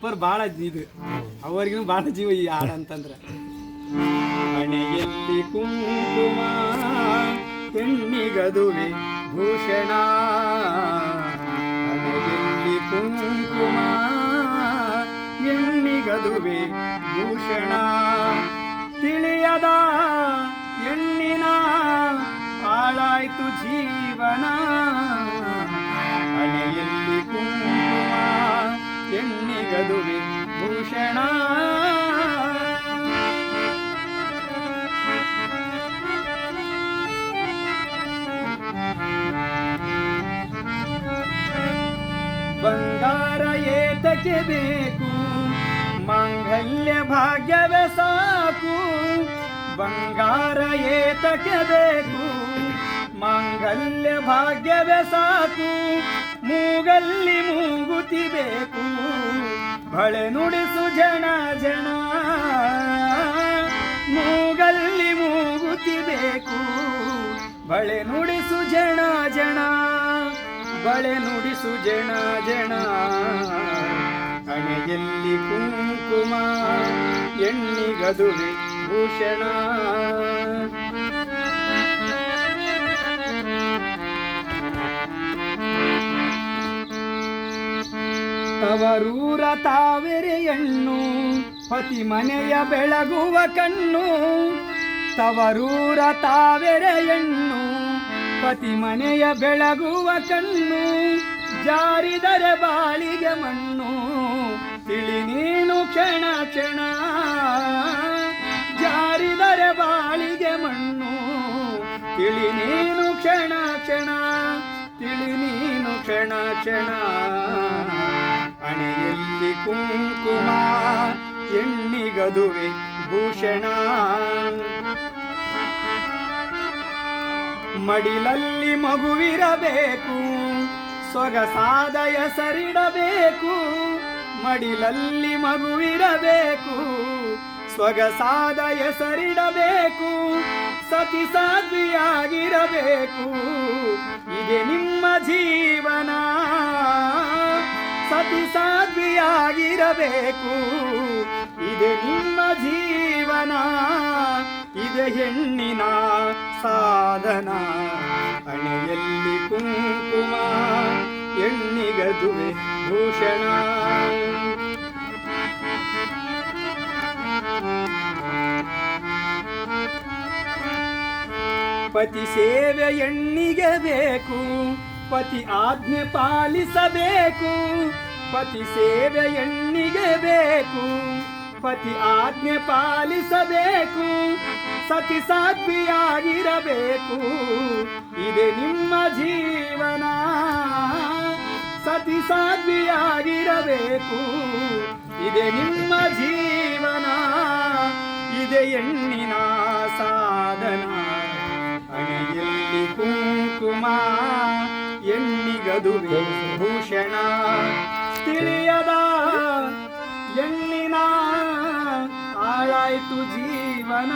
Upper ಬಾಳ ಇದು ಅವರಿಗೂ ಬಾಳ ಜೀವ ಈ ಹಾಡು ಅಂತಂದ್ರೆ. ಹಣೆಯಲ್ಲಿ ಕುಂಕುಮ ಹೆಣ್ಣಿಗದುವೆ ಭೂಷಣ, ಹಣೆಯಲ್ಲಿ ಕುಂಕುಮ ಹೆಣ್ಣಿಗದುವೆ ಭೂಷಣ, ತಿಳಿಯದ ಹೆಣ್ಣಿನ ಹಾಳಾಯ್ತು ಜೀವನ, ಹಣೆಯಲ್ಲಿ ಕುಂಕುಮ ಹೆಣ್ಣಿಗದುವೆ ಭೂಷಣ. ಬಂಗಾರ ಏತಕ್ಕೆ ಬೇಕು, ಮಾಂಗಲ್ಯ ಭಾಗ್ಯವೇ ಸಾಕು, ಬಂಗಾರ ಏತಕ್ಕೆ ಬೇಕು, ಮಾಂಗಲ್ಯ ಭಾಗ್ಯವೇ ಸಾಕು, ಮೂಗಲ್ಲಿ ಮೂಗುತಿ ಬೇಕು, ಬಳೆ ನುಡಿಸು ಜನ ಜನ, ಮೂಗಲ್ಲಿ ಮೂಗುತಿ ಬೇಕು, ಬಳೆ ನುಡಿಸು ಜನ ಜನ, ಬಳೆ ನುಡಿಸು ಜನ ಜನ, ಹಣೆಯಲ್ಲಿ ಕುಂಕುಮ ಹೆಣ್ಣಿಗದುವೆ ಭೂಷಣ. ತವರೂರ ತಾವೆರೆ ಹೆಣ್ಣು ಪತಿ ಮನೆಯ ಬೆಳಗುವ ಕಣ್ಣು, ತವರೂರ ತಾವೆರೆ ಹೆಣ್ಣು ಪತಿ ಮನೆಯ ಬೆಳಗುವ ಕಣ್ಣು, ಜಾರಿದರೆ ಬಾಳಿಗೆ ಮಣ್ಣು, ತಿಳಿ ನೀನು ಕ್ಷಣ ಕ್ಷಣ, ಜಾರಿದರೆ ಬಾಳಿಗೆ ಮಣ್ಣು, ತಿಳಿ ನೀನು ಕ್ಷಣ ಕ್ಷಣ, ತಿಳಿ ನೀನು ಕ್ಷಣ ಕ್ಷಣ, ಹಣೆಯಲ್ಲಿ ಕುಂಕುಮ ಹೆಣ್ಣಿಗದುವೆ ಭೂಷಣ. ಮಡಿಲಲ್ಲಿ ಮಗುವಿರಬೇಕು, ಸೊಗಸಾದ ಹೆಸರಿಡಬೇಕು, ಮಡಿಲಲ್ಲಿ ಮಗುವಿರಬೇಕು, ಸೊಗಸಾದ ಹೆಸರಿಡಬೇಕು, ಸತಿ ಸಾಧ್ವಿಯಾಗಿರಬೇಕು, ಇದೆ ನಿಮ್ಮ ಜೀವನ, ಸತಿ ಸಾಧ್ವಿಯಾಗಿರಬೇಕು, ಇದೆ ನಿಮ್ಮ ಜೀವನ, ಇದೆ ಹೆಣ್ಣಿನ ಸಾಧನ, ಹಣೆಯಲ್ಲಿ ಕುಂಕುಮ ಹೆಣ್ಣಿಗದುವೆ ಭೂಷಣ. ಪತಿ ಸೇವೆ ಹೆಣ್ಣಿಗೆ ಬೇಕು, ಪತಿ ಆಜ್ಞೆ ಪಾಲಿಸಬೇಕು, ಪತಿ ಸೇವೆ ಹೆಣ್ಣಿಗೆ ಬೇಕು, ಪತಿ ಆಜ್ಞೆ ಪಾಲಿಸಬೇಕು, ಸತಿ ಸಾಧ್ವಿಯಾಗಿರಬೇಕು, ಇದೆ ನಿಮ್ಮ ಜೀವನ, ಸತಿ ಸಾಧ್ವಿಯಾಗಿರಬೇಕು, ಇದೆ ನಿಮ್ಮ ಜೀವನ, ಇದೆ ಹೆಣ್ಣಿನ ಸಾಧನ, ಹಣೆಯಲ್ಲಿ ಕುಂಕುಮ ಹೆಣ್ಣಿಗದುವೆ ಭೂಷಣ, ತಿಳಿಯದ ಹೆಣ್ಣಿನ ಹಾಳಾಯ್ತು ಜೀವನ.